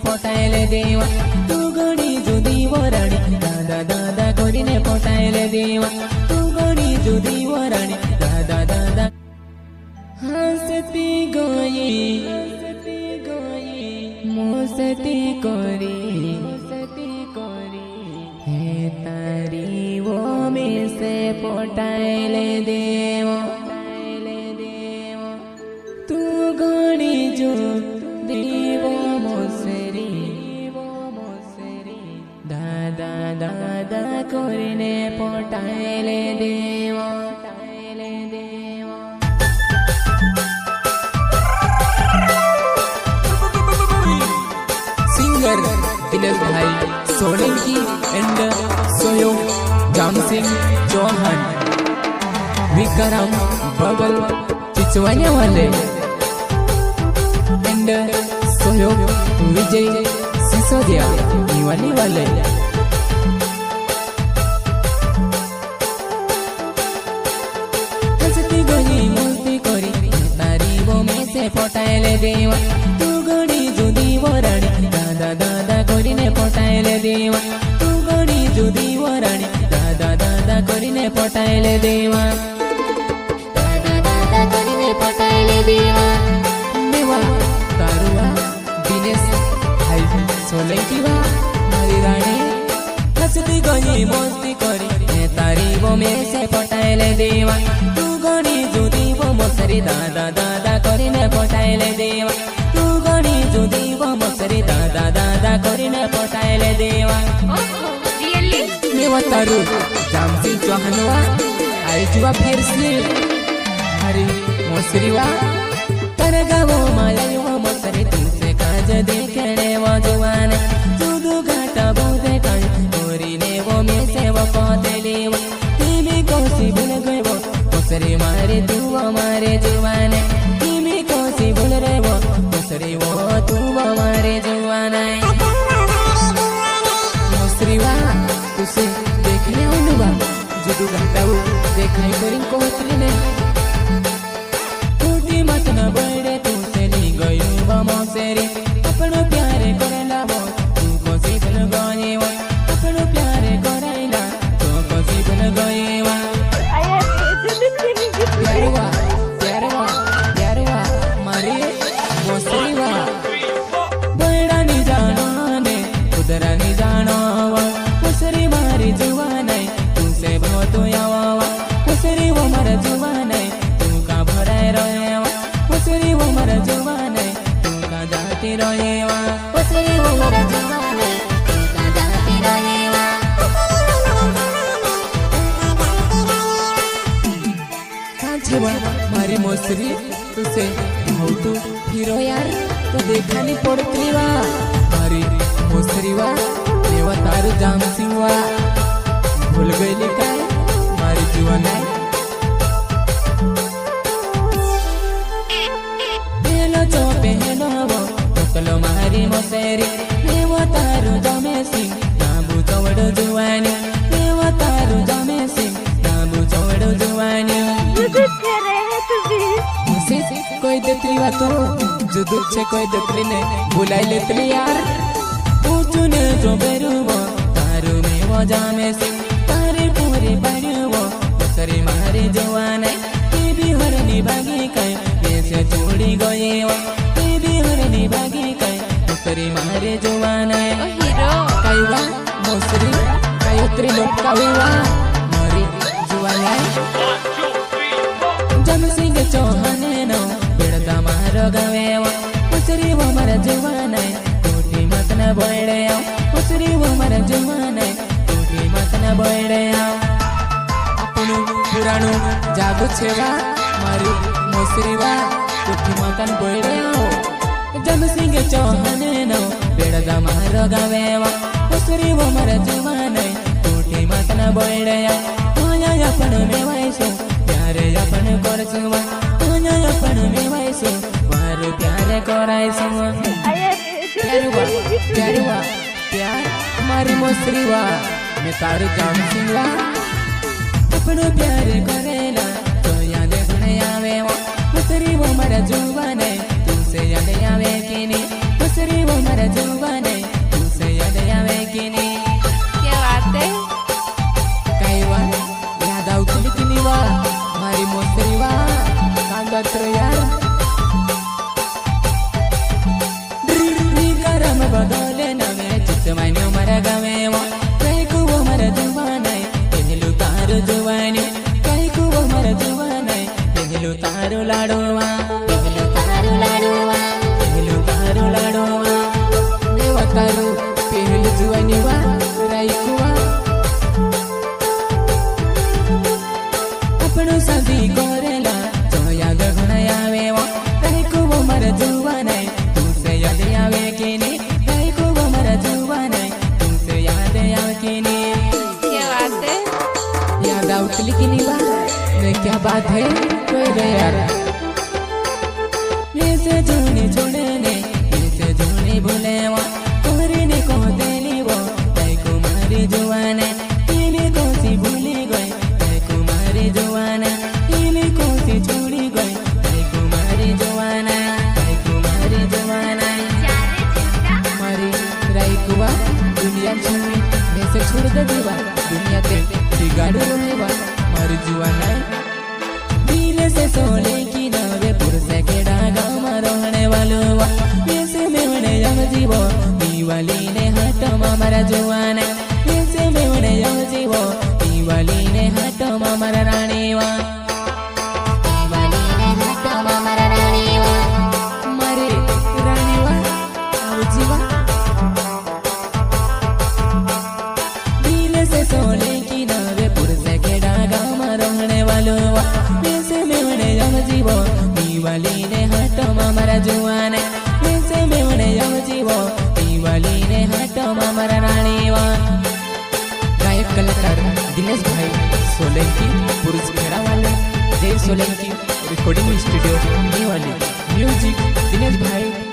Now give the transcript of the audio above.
પોટાયેલે દેવા તું ઘણી જુદી વરાણી દાદા દાદા કરીને પોટાયેલે દેવા તું ઘણી જુદી વરાણી દાદા દાદા હસતી ગઈ મોસતી કરી હે તારી વો में से પોટાયેલે દેવો તું ઘણી જો દેવો મોસરી દાદા દાદા કરીને પોટાયેલે દેવો सिंगर दिनेश भाई सोलंकी एंड सोयो जामसिंग चौहान विक्रम बगल चिचवाने वाले एंड सोयो विजय सिसोदिया निवानी वाले हंसती गई मस्ती करी तारी वो में से पोटाયેલે देवा तू घणी जुदी वराणी दादा दादा કરીને પોટાયેલે દેવા તું ઘણી જુદી વરાણી દાદા દાદા કરીને પોટાયેલે દેવા દાદા દાદા કરીને પોટાયેલે દેવા મેવા તારુવા દિનેશ ભાઈ સોલંકી વા મારી રાણી હસતી ગઈ મસ્તી કરી ને તારી વો મેં સે પોટાયેલે દેવા તું ઘણી જુદી વો મોસરી દાદા દાદા કરીને પોટાયેલે દેવા તું ઘણી જુદી વો મોસરી દાદા દાદા કરીને પોટાયેલે દેવા મેવા તારું જામસિંગ ચૌહાન વા આઈજવા ફેરસી હરી મોસરી વા તારા ગાવો માલયો મોસરી તુસે કાજ દેખણે વો જવાને જુદુ ઘાટા બોધે કઈ ઓરીને વો મે સેવા પોતેલે વો તીમી કોસી ભૂલ ગયો મોસરી મારે તું અમારે જવાને તીમી કોસી ભૂલ રેવો મોસરી વો તું અમારે જવાને મોસરી વા तुसे देखने अनुवा जुदू घाटाऊ देखाई करीन कोहतरीने टूटी मत न बड़े तुसे ली गयो वा मोसेरी अपनो प्यारे करेला वो तू कोसी बन गए वो अपनो प्यारे करेला तू कोसी बन गए वा प्यारवा मारी मोसरी वा बड़ा नी जानो ने उधरा नी जानो मोसरी मारी जुवानाई तुसे बहुत यावा मोसरी वो मर जुवानाई तू का भराए रहेवा मोसरी वो मर जुवानाई तू का जाती रहेवा मोसरी वो मर जुवानाई तू का जाती रहेवा कांचवा मारी मोसरी तुसे बहुत हीरो यार तो देखा नहीं पड़ती वा मारी मोसरी वा देवा तारू जामसिंग वा भूल गई काय मारी जुवानाई हेलो चो पहनो वो तोकलो मारी मोसेरी देवा तारू जामसिंग नाबू चवड़ जुवानी देवा तारू जामसिंग नाबू चवड़ जुवानी कोई देतली वा तो जुदू छे कोई देतली ने बुलाई लेतली यार पूछने जो बेरुवो तारू में वो जामे सिंह तारे पूरे पड़ुवो मोसरी मारी जवाने ते भी हरनी भागी कई ऐसे छोड़ी गए वो ते भी हरनी भागी कई मोसरी मारे जवाने हीरो कई वा मोसरी कई उतरी लोग कई वा मारी जवाने जामसिंग चौहान नो बेड़दा मारो गवे वो मोसरी वो मारा जवाने मत न बोले मोसरी वो मर जुमाने टूटी मत न बोले अपनु पुराणु जागु छेवा मारी मोसरी वा टूटी मत न बोले जामसिंग चौहान नो बेड़दा मारो गावे वा मोसरी वो मर जुमाने टूटी मत न बोले आया अपन में वाइसो प्यारे अपन करसो आया अपन में वाइसो मारो प्यारे कराइसो प्यार हमारी मोसरी वा मैं तारू जामसिंग वा अपनो प्यार करेला तो याद बने आवे वो मोसरी वो मर जुवाने तुमसे याद आवे कि नहीं मोसरी वो मर जुवाने તારું લાડવા પહેલું તારું લાડવા પહેલું તારું લાડવા દેવા તારું પહેલું જુવાની વા રાઈકુવા આપણું સાથી કરેલા જોયા ગગણા આવે વા રાઈકુવો મારા જુવાનાય તું સે યાદ આવે કે ને રાઈકુવો મારા જુવાનાય તું સે યાદ આવે કે ને याद आउटली की निवा मैं क्या बात है कोई रे यार ऐसे जोने छोड़े ने ऐसे जोने भूले वा कोरे ने को देनी वो तय कुमारी जुवाने इमे को सी भूली गई तय कुमारी जुवाना इमे को सी छोड़ी गई तय कुमारी जुवाना तय कुमारी जुवाना हमारी राइकुआ दुनिया छोड़ी वैसे छोड़ दे दीवा दुनिया ते गाड़ू रहेवा मारी जुआना दिल से सोने की नवे पुरसे के डागा रहने वालों ऐसे मेवने यम जीवो दीवाली ने हटो मारा जुआना ऐसे मेवने यम जीवो दीवाली ने हटो मारा रानी वा दीवाली ने हटो मारा रानी वा मारे रानी वा आओ जीवा दिल से सोने की जीवो दीवाली ने हटो मारा जुआने ऐसे मेवने यम जीवो दीवाली ने हटो मारा रानी वा गायक कलाकार दिनेश भाई सोलंकी पुरुष खेड़ा वाले जय सोलंकी रिकॉर्डिंग स्टूडियो न्यू वाली म्यूजिक दिनेश भाई।